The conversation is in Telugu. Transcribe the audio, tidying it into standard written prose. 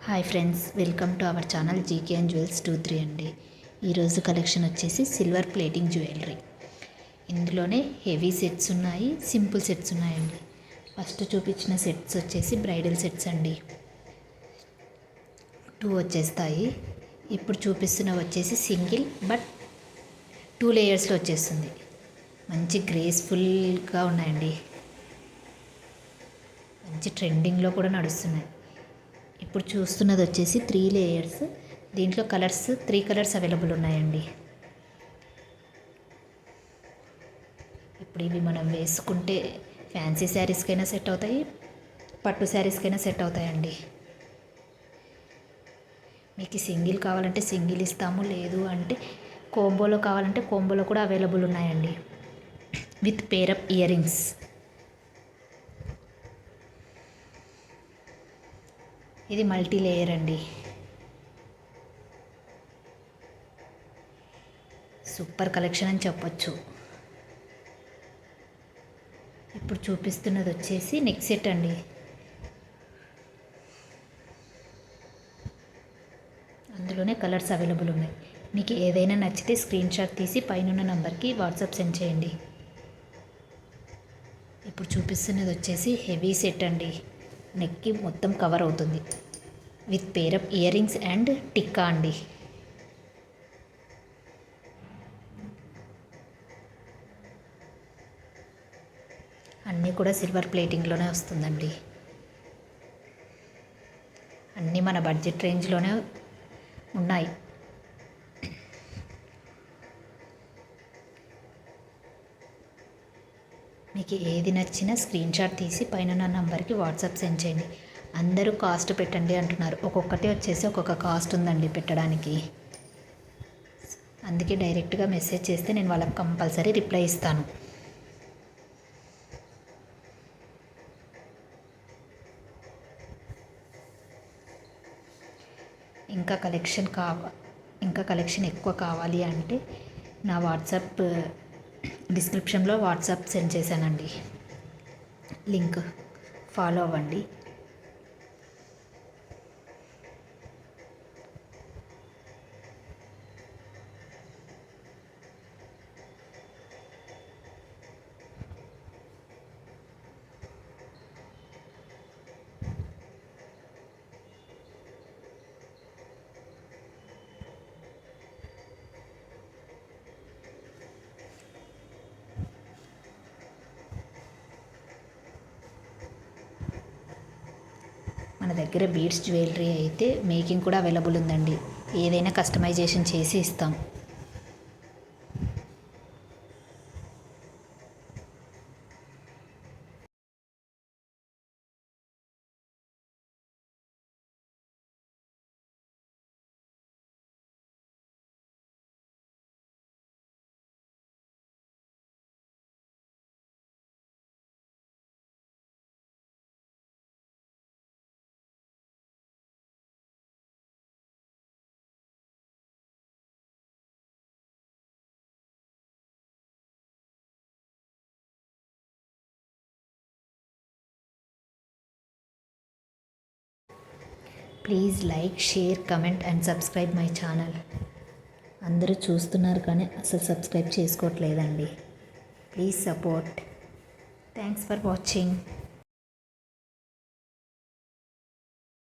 Hi friends, welcome to our channel GK and jewels 23 అండి. ఈరోజు కలెక్షన్ వచ్చేసి సిల్వర్ ప్లేటింగ్ జ్యువెలరీ. ఇందులోనే హెవీ సెట్స్ ఉన్నాయి, సింపుల్ సెట్స్ ఉన్నాయండి. ఫస్ట్ చూపించిన సెట్స్ వచ్చేసి బ్రైడల్ సెట్స్ అండి. 2 వచ్చేస్తాయి. ఇప్పుడు చూపిస్తున్న వచ్చేసి సింగిల్ బట్ 2 లేయర్స్లో వచ్చేస్తుంది. మంచి గ్రేస్ఫుల్గా ఉన్నాయండి. మంచి ట్రెండింగ్లో కూడా నడుస్తున్నాయి. ఇప్పుడు చూస్తున్నది వచ్చేసి 3 లేయర్స్. దీంట్లో కలర్స్ 3 కలర్స్ అవైలబుల్ ఉన్నాయండి. ఇప్పుడు ఇవి మనం వేసుకుంటే ఫ్యాన్సీ శారీస్కైనా సెట్ అవుతాయి, పట్టు శారీస్కైనా సెట్ అవుతాయండి. మీకు సింగిల్ కావాలంటే సింగిల్ ఇస్తాము, లేదు అంటే కోంబోలో కావాలంటే కోంబోలో కూడా అవైలబుల్ ఉన్నాయండి విత్ పేరప్ ఇయర్ రింగ్స్. ఇది మల్టీ లేయర్ అండి. సూపర్ కలెక్షన్ అని చెప్పొచ్చు. ఇప్పుడు చూపిస్తున్నది వచ్చేసి నెక్ సెట్ అండి. అందులోనే కలర్స్ అవైలబుల్ ఉన్నాయి. మీకు ఏదైనా నచ్చితే స్క్రీన్ షాట్ తీసి పైన నంబర్కి వాట్సాప్ సెండ్ చేయండి. ఇప్పుడు చూపిస్తున్నది వచ్చేసి హెవీ సెట్ అండి. నెక్కి మొత్తం కవర్ అవుతుంది with pair up ear rings and tikka అండి. అన్నీ కూడా సిల్వర్ ప్లేటింగ్లోనే వస్తుందండి. అన్నీ మన బడ్జెట్ రేంజ్లోనే ఉన్నాయి. మీకు ఏది నచ్చినా స్క్రీన్ షాట్ తీసి పైన నా నంబర్కి వాట్సాప్ సెండ్ చేయండి. అందరూ కాస్ట్ పెట్టండి అంటున్నారు. ఒక్కొక్కటి వచ్చేసి ఒక్కొక్క కాస్ట్ ఉందండి పెట్టడానికి. అందుకే డైరెక్ట్గా మెసేజ్ చేస్తే నేను వాళ్ళకి కంపల్సరీ రిప్లై ఇస్తాను. ఇంకా కలెక్షన్ ఎక్కువ కావాలి అంటే నా వాట్సాప్ డిస్క్రిప్షన్లో వాట్సాప్ సెండ్ చేశానండి. లింక్ ఫాలో అవ్వండి. మన దగ్గర బీడ్స్ జ్యువెలరీ అయితే మేకింగ్ కూడా అవైలబుల్ ఉందండి. ఏదైనా కస్టమైజేషన్ చేసి ఇస్తాం. Please like, share, comment and subscribe my channel. అందరూ చూస్తున్నారు కానీ అసలు సబ్స్క్రైబ్ చేసుకోవట్లేదండి. Please support. Thanks for watching.